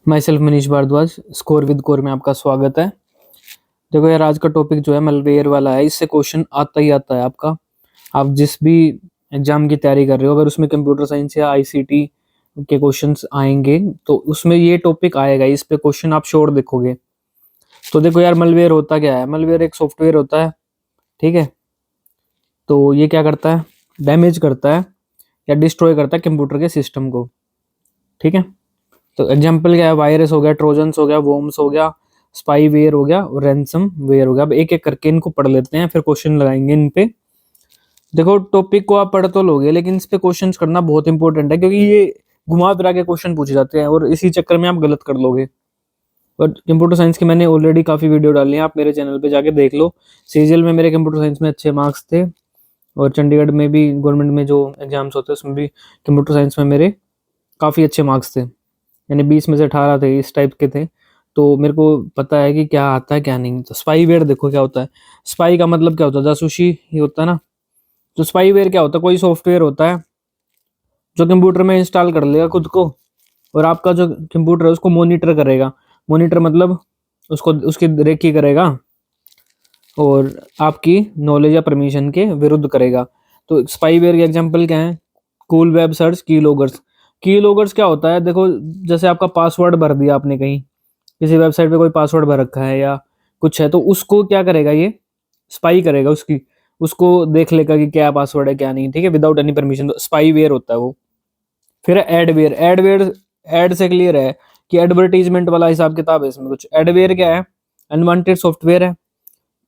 My self Manish Bhardwaj, score with core में आपका स्वागत है। देखो यार, आज का टॉपिक जो है मलवेयर वाला है। इससे क्वेश्चन आता ही आता है आपका। आप जिस भी एग्जाम की तैयारी कर रहे हो, अगर उसमें कंप्यूटर साइंस या आईसीटी के क्वेश्चंस आएंगे तो उसमें ये टॉपिक आएगा, इस पे क्वेश्चन आप श्योर देखोगे। तो देखो यार, मलवेयर होता क्या है? मलवेयर एक सॉफ्टवेयर होता है, ठीक है। तो ये क्या करता है? डैमेज करता है या डिस्ट्रॉय करता है कंप्यूटर के सिस्टम को, ठीक है। तो एग्जाम्पल क्या है? वायरस हो गया, ट्रोजन्स हो गया, वॉर्म्स हो गया, स्पाईवेयर हो गया और रैंसम वेयर हो गया। अब एक एक करके इनको पढ़ लेते हैं, फिर क्वेश्चन लगाएंगे इन पे। देखो, टॉपिक को आप पढ़ तो लोगे, लेकिन इस पे क्वेश्चन करना बहुत इंपॉर्टेंट है, क्योंकि ये घुमा फिरा के क्वेश्चन पूछे जाते हैं और इसी चक्कर में आप गलत कर लोगे। और कंप्यूटर साइंस की मैंने ऑलरेडी काफ़ी वीडियो डाली है, आप मेरे चैनल पे जाके देख लो। सीजीएल में मेरे कंप्यूटर साइंस में अच्छे मार्क्स थे, और चंडीगढ़ में भी गवर्नमेंट में जो एग्जाम्स होते हैं उसमें भी कंप्यूटर साइंस में मेरे काफ़ी अच्छे मार्क्स थे, यानी 20 में से 18 थे, इस टाइप के थे। तो मेरे को पता है कि क्या आता है क्या नहीं। तो स्पाईवेयर देखो क्या होता है। स्पाई का मतलब क्या होता है? जासूसी ही होता है ना। तो स्पाईवेयर क्या होता है? कोई सॉफ्टवेयर होता है जो कंप्यूटर में इंस्टॉल कर लेगा खुद को, और आपका जो कंप्यूटर है उसको मॉनिटर करेगा। मॉनिटर मतलब उसको उसकी रेकी करेगा और आपकी नॉलेज या परमिशन के विरुद्ध करेगा। तो स्पाईवेयर के एग्जांपल क्या है? कूल वेब सर्च, की लॉगर्स। की लॉगर्स क्या होता है? देखो, जैसे आपका पासवर्ड भर दिया आपने, कहीं किसी वेबसाइट पे कोई पासवर्ड भर रखा है या कुछ है, तो उसको क्या करेगा? ये स्पाई करेगा, उसको देख लेगा कि क्या पासवर्ड है क्या नहीं, ठीक है, विदाउट एनी परमिशन। तो स्पाईवेयर होता है वो। फिर एडवेयर। एडवेयर, एड से क्लियर है कि एडवर्टीजमेंट वाला हिसाब किताब है इसमें कुछ। एडवेयर क्या है? अनवांटेड सॉफ्टवेयर है।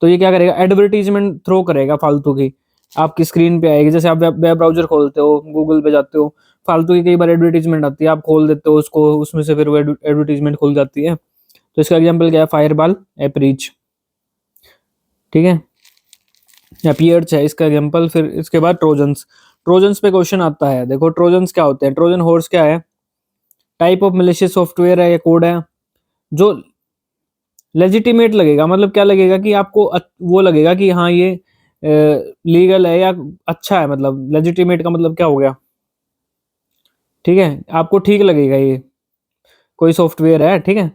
तो ये क्या करेगा? एडवर्टीजमेंट थ्रो करेगा फालतू की, आपकी स्क्रीन पे आएगी। जैसे आप वेब ब्राउजर खोलते हो, गूगल पे जाते हो, फालतू की कई बार एडवर्टीजमेंट आती है, आप खोल देते हो उसको, उसमें से फिर वो एडवर्टीजमेंट खुल जाती है। तो इसका एग्जांपल क्या है? फायरवॉल, एपरीच, ठीक है, या पीएर्च है इसका एग्जांपल। फिर इसके बाद ट्रोजन्स। ट्रोजन्स पे क्वेश्चन आता है। देखो, ट्रोजन्स क्या होते हैं? ट्रोजन हॉर्स क्या है? टाइप ऑफ मैलिशियस सॉफ्टवेयर है या कोड है जो लेजिटिमेट लगेगा। मतलब क्या लगेगा कि आपको वो लगेगा कि हाँ, ये लीगल है या अच्छा है। मतलब लेजिटिमेट का मतलब क्या हो गया? ठीक है, आपको ठीक लगेगा ये कोई सॉफ्टवेयर है, ठीक है।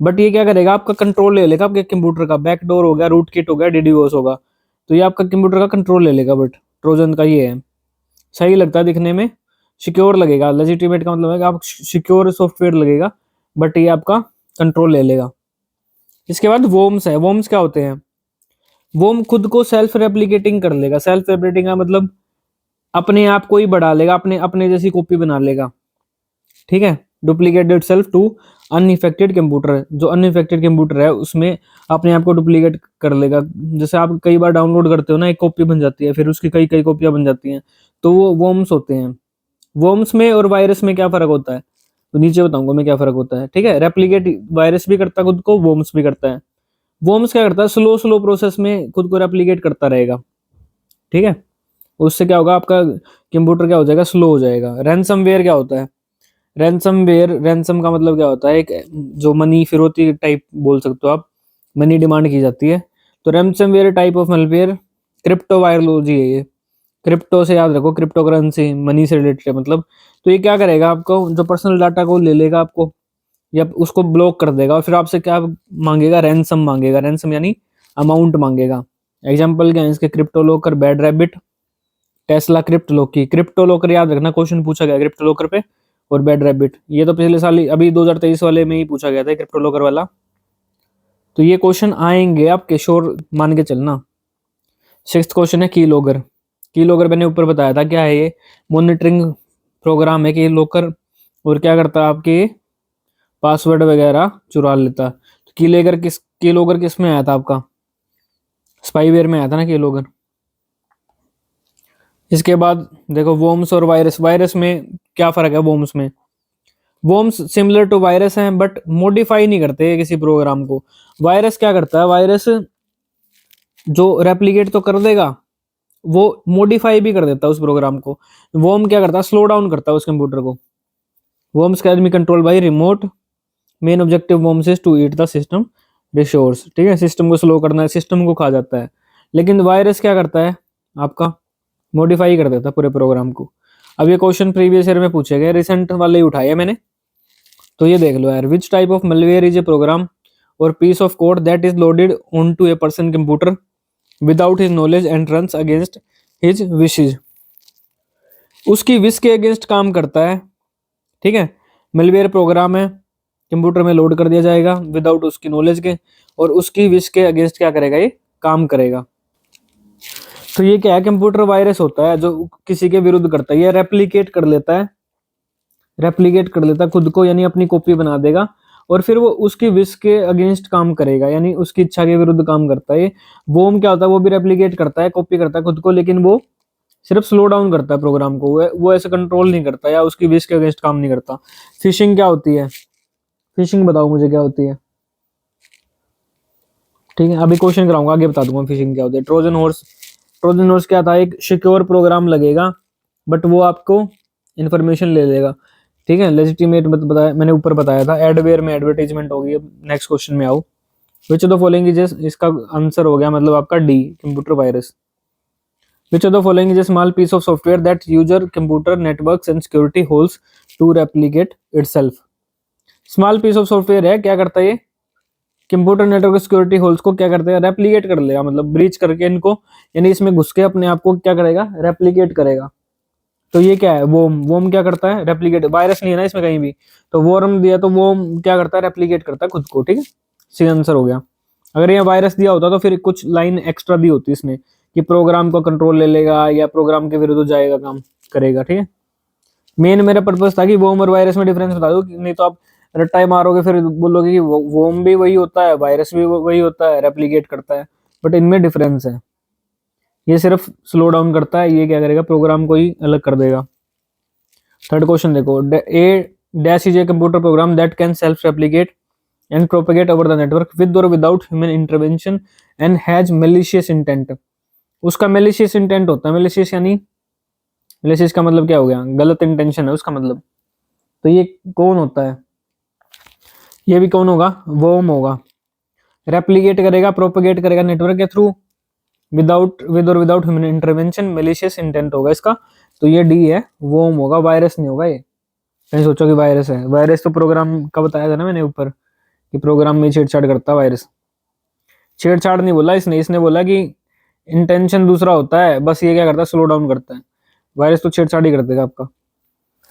बट ये क्या करेगा? आपका कंट्रोल ले लेगा आपके कंप्यूटर का। बैकडोर हो गया, रूट किट हो गया, डीडीओस होगा, तो ये आपका कंप्यूटर का कंट्रोल ले लेगा। बट ट्रोजन का ये है, सही लगता है दिखने में, सिक्योर लगेगा। लेजिटिमेट का मतलब है कि आप सिक्योर सॉफ्टवेयर लगेगा, बट ये आपका कंट्रोल ले लेगा। इसके बाद वोम्स है। वोम्स क्या होते हैं? वोम खुद को सेल्फ रेप्लिकेटिंग कर लेगा। सेल्फ रेप्लिकेटिंग का मतलब अपने आप को ही बढ़ा लेगा, अपने अपने जैसी कॉपी बना लेगा, ठीक है। Duplicate itself to uninfected computer. जो अनइफेक्टेड कंप्यूटर है उसमें अपने आप को डुप्लीकेट कर लेगा। जैसे आप कई बार डाउनलोड करते हो ना, एक कॉपी बन जाती है, फिर उसकी कई कई कॉपियां बन जाती हैं, तो वो वॉर्म्स होते हैं। वॉर्म्स में और वायरस में क्या फर्क होता है? तो नीचे बताऊंगा मैं क्या फर्क होता है, ठीक है। रेप्लिकेट वायरस भी करता है खुद को, वॉर्म्स भी करता है। वॉर्म्स क्या करता है? स्लो स्लो प्रोसेस में खुद को रेप्लिकेट करता रहेगा, ठीक है। उससे क्या होगा? आपका कंप्यूटर क्या हो जाएगा? स्लो हो जाएगा। रैंसमवेयर क्या होता है? रैंसमवेयर, रैंसम का मतलब क्या होता है? एक जो मनी फिरौती टाइप बोल सकते हो आप, मनी डिमांड की जाती है। तो ransomware type of malware crypto virology है ये। क्रिप्टो से याद रखो, क्रिप्टो करेंसी, मनी से रिलेटेड मतलब। तो ये क्या करेगा? आपको जो पर्सनल डाटा को ले लेगा आपको, या उसको ब्लॉक कर देगा, और फिर आपसे क्या मांगेगा? रैंसम मांगेगा। रैंसम यानी अमाउंट मांगेगा। एग्जाम्पल क्या है इसके? क्रिप्टो लोकर, बैड रैबिट, टेस्ला, क्रिप्टो लोकी। क्रिप्टो लोकर याद रखना, क्वेश्चन पूछा गया क्रिप्टो लोकर पे। और बैड रैबिट, ये तो पिछले साल ही, अभी 2023 वाले में ही पूछा गया था क्रिप्टो लोकर वाला। तो ये क्वेश्चन आएंगे आपके, श्योर मान के चलना। सिक्स्थ क्वेश्चन है की लोगर। की लोगर मैंने ऊपर बताया था क्या है ये? मॉनिटरिंग प्रोग्राम है की लोकर, और क्या करता है? आपके पासवर्ड वगैरह चुरा लेता है। तो की लोगर किस में आया था? आपका स्पाईवेयर में आया था ना की लोगर। इसके बाद देखो, वोम्स और वायरस। वायरस में क्या फर्क है? वोम्स में, वोम्स सिमिलर टू वायरस हैं बट मॉडिफाई नहीं करते किसी प्रोग्राम को। वायरस क्या करता है? वायरस जो रेप्लिकेट तो कर देगा, वो मॉडिफाई भी कर देता है उस प्रोग्राम को। वोम क्या करता है? स्लो डाउन करता है उस कंप्यूटर को। Worms can be control by remote. Main objective worms is to eat the system resource, ठीक है। सिस्टम को स्लो करना है, सिस्टम को खा जाता है। लेकिन वायरस क्या करता है? आपका मॉडिफाई कर देता है पूरे प्रोग्राम को। अब ये क्वेश्चन प्रीवियस ईयर में पूछे गए, रिसेंट वाले ही उठाए मैंने। तो ये देख लो यार, which type of malware is a program or piece of code that is loaded on to a person computer without his knowledge and runs against his wishes. उसकी विश के अगेंस्ट काम करता है, ठीक है। malware प्रोग्राम है, computer में load कर दिया जाएगा विदाउट उसकी नॉलेज के, और उसकी विश के अगेंस्ट क्या करेगा, ये काम करेगा। तो ये क्या है, कंप्यूटर वायरस होता है जो किसी के विरुद्ध करता है, ये रेप्लिकेट कर लेता है, रेप्लिकेट कर लेता है खुद को, यानी अपनी कॉपी बना देगा, और फिर वो उसकी विश के अगेंस्ट काम करेगा, यानी उसकी इच्छा के विरुद्ध काम करता है। वोम क्या होता है, वो भी रेप्लिकेट करता है, कॉपी करता है खुद को, लेकिन वो सिर्फ स्लो डाउन करता है प्रोग्राम को, वो ऐसे कंट्रोल नहीं करता या उसकी विश के अगेंस्ट काम नहीं करता। फिशिंग क्या होती है, फिशिंग बताओ मुझे क्या होती है। ठीक है, अभी क्वेश्चन कराऊंगा, आगे बता दूंगा फिशिंग क्या होती है। ट्रोजन हॉर्स, ट्रोजन हॉर्स क्या था, एक सिक्योर प्रोग्राम लगेगा बट वो आपको इंफॉर्मेशन ले लेगा, ठीक है। लेजिटिमेट बताया मैंने, ऊपर बताया था। एडवेयर में एडवर्टाइजमेंट होगी। अब नेक्स्ट क्वेश्चन में आओ, which of the following is, इसका आंसर हो गया मतलब आपका D, computer virus. Which of the following is a small piece of software that user computer networks and security holes to replicate itself. Small piece of software है, क्या करता है ये, कंप्यूटर नेटवर्क सिक्योरिटी होल्स को क्या करते हैं, replicate कर लेगा, मतलब ब्रीच करके इनको, यानी इसमें घुस के अपने आप को क्या करेगा, रेप्लिकेट करेगा। तो ये क्या है, वोम क्या करता है, रेप्लिकेट। वायरस नहीं है ना इसमें कहीं भी, तो वॉर्म दिया तो वो क्या करता है, रेप्लिकेट करता है खुद को, ठीक है। सी आंसर हो गया। अगर ये वायरस दिया होता तो फिर कुछ लाइन एक्स्ट्रा दी होती इसने, कि प्रोग्राम को कंट्रोल ले लेगा या प्रोग्राम के विरुद्ध जाएगा, काम करेगा, ठीक है। मेन मेरा पर्पस था कि वोम और वायरस में डिफरेंस बता दो, नहीं तो आप रट्टा मारोगे फिर बोलोगे कि वोम भी वही होता है, वायरस भी वही होता है, रेप्लिकेट करता है, बट इनमें डिफरेंस है। ये सिर्फ स्लो डाउन करता है, ये क्या करेगा, प्रोग्राम को ही अलग कर देगा। थर्ड क्वेश्चन देखो, a dash is a computer program that can self replicate and propagate over the network with or without human intervention and has malicious intent. उसका मैलिशियस इंटेंट होता है, मैलिशियस यानी, मैलिशियस का मतलब क्या हो गया, गलत इंटेंशन है उसका मतलब। तो ये कौन होता है, ये भी कौन होगा, वोम होगा। रेप्लिकेट करेगा, प्रोपेगेट करेगा नेटवर्क के through, without with or without human intervention, malicious intent होगा इसका। तो ये डी है, वोम होगा, वायरस नहीं होगा ये। कहीं सोचो कि वायरस है, वायरस तो प्रोग्राम का बताया था ना मैंने ऊपर, कि प्रोग्राम में छेड़छाड़ करता है वायरस। छेड़छाड़ नहीं बोला इसने, इसने बोला कि इंटेंशन दूसरा होता है, बस ये क्या करता है, स्लो डाउन करता है। वायरस तो छेड़छाड़ ही कर देगा आपका।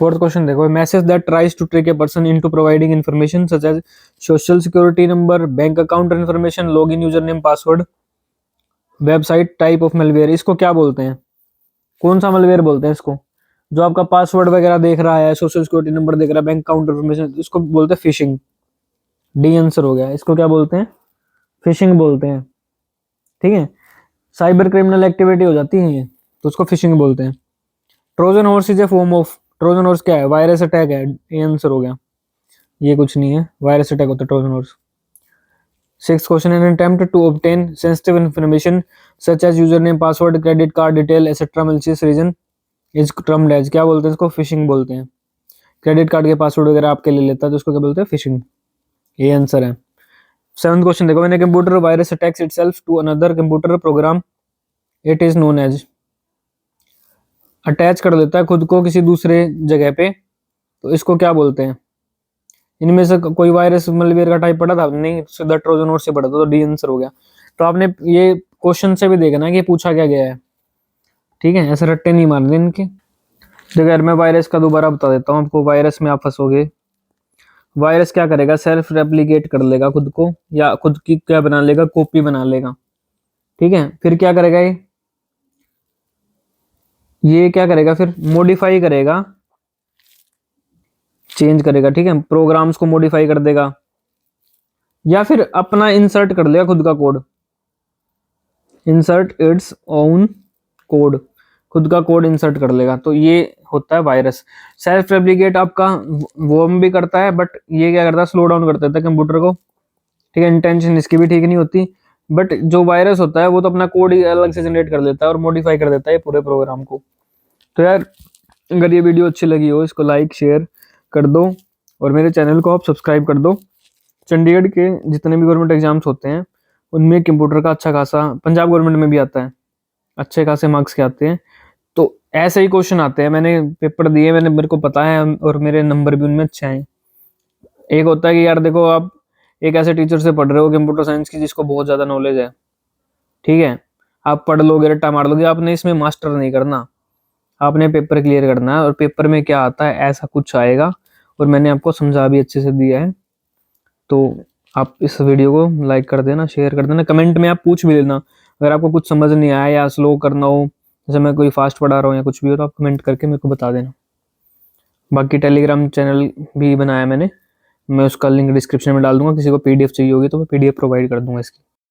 फोर्थ क्वेश्चन देखो, message that tries to trick a person into providing information such as social security number, bank account information, login user name password, website type of malware, इसको क्या बोलते हैं, कौन सा मेलवेयर बोलते हैं इसको, जो आपका पासवर्ड वगैरह देख रहा है, सोशल सिक्योरिटी नंबर देख रहा है, बैंक अकाउंट इन्फॉर्मेशन, इसको बोलते हैं फिशिंग। डी आंसर हो गया, इसको क्या बोलते हैं, फिशिंग बोलते हैं, ठीक है। साइबर क्रिमिनल एक्टिविटी हो जाती है ये, तो उसको फिशिंग बोलते हैं। Trojan horse is a form of, Trojan horse क्या है, वायरस अटैक है, ये आंसर हो गया। ये कुछ नहीं है, वायरस अटैक होता है Trojan horse. Sixth question, an attempt to obtain sensitive information such as username, password, credit card detail, etc. malicious region is termed as, क्या बोलते हैं इसको, फिशिंग बोलते हैं। क्रेडिट कार्ड के पासवर्ड वगैरह आपके ले लेता है तो उसको क्या बोलते हैं, फिशिंग। ये आंसर है। सेवंथ क्वेश्चन देखो, when a computer virus attacks itself to another computer program, it is known as, attach कर देता है खुद को किसी दूसरे जगह पे, तो इसको क्या बोलते हैं। इनमें से कोई वायरस मलवेयर का टाइप पढ़ा था नहीं, सीधा ट्रोजन हॉर्स से पढ़ा था, तो डी आंसर हो गया। तो आपने ये क्वेश्चन से भी देखना कि पूछा क्या गया है, ठीक है, ऐसे रट्टे नहीं मारने इनके। देखो यार, मैं वायरस का दोबारा बता देता हूँ आपको, वायरस में आप फंसोगे। वायरस क्या करेगा, सेल्फ रेप्लिकेट कर लेगा खुद को, या खुद की क्या बना लेगा, कॉपी बना लेगा, ठीक है। फिर क्या करेगा ये क्या करेगा, फिर मॉडिफाई करेगा, चेंज करेगा, ठीक है, प्रोग्राम्स को मॉडिफाई कर देगा, या फिर अपना इंसर्ट कर लेगा खुद का code, insert its own code, खुद का कोड इंसर्ट कर लेगा। तो ये होता है वायरस। सेल्फ रेप्लिकेट आपका वॉर्म भी करता है, बट ये क्या करता है, स्लो डाउन कर देता है कंप्यूटर को, ठीक है। इंटेंशन इसकी भी ठीक नहीं होती, बट जो वायरस होता है वो तो अपना कोड ही अलग से जनरेट कर देता है और मॉडिफाई कर देता है पूरे प्रोग्राम को। तो यार, अगर ये वीडियो अच्छी लगी हो, इसको लाइक शेयर कर दो, और मेरे चैनल को आप सब्सक्राइब कर दो। चंडीगढ़ के जितने भी गवर्नमेंट एग्जाम्स होते हैं उनमें कंप्यूटर का अच्छा खासा, पंजाब गवर्नमेंट में भी आता है, अच्छे खासे मार्क्स के आते हैं। तो ऐसे ही क्वेश्चन आते हैं, मैंने पेपर दिए, मेरे को पता है, और मेरे नंबर भी उनमें अच्छे आए। एक होता है कि यार देखो आप एक ऐसे टीचर से पढ़ रहे हो कंप्यूटर साइंस की जिसको बहुत ज़्यादा नॉलेज है, ठीक है, आप पढ़ लोगे रट्टा मार लोगे, आपने इसमें मास्टर नहीं करना, आपने पेपर क्लियर करना है, और पेपर में क्या आता है ऐसा कुछ आएगा, और मैंने आपको समझा भी अच्छे से दिया है। तो आप इस वीडियो को लाइक कर देना, शेयर कर देना, कमेंट में आप पूछ भी लेना अगर आपको कुछ समझ नहीं आया या स्लो करना हो, जैसे मैं कोई फास्ट पढ़ा रहा हूँ या कुछ भी हो, तो आप कमेंट करके मेरे को बता देना। बाकी टेलीग्राम चैनल भी बनाया मैंने, मैं उसका लिंक डिस्क्रिप्शन में डाल दूंगा, किसी को पीडीएफ चाहिए होगी तो मैं पीडीएफ प्रोवाइड कर दूंगा इसकी।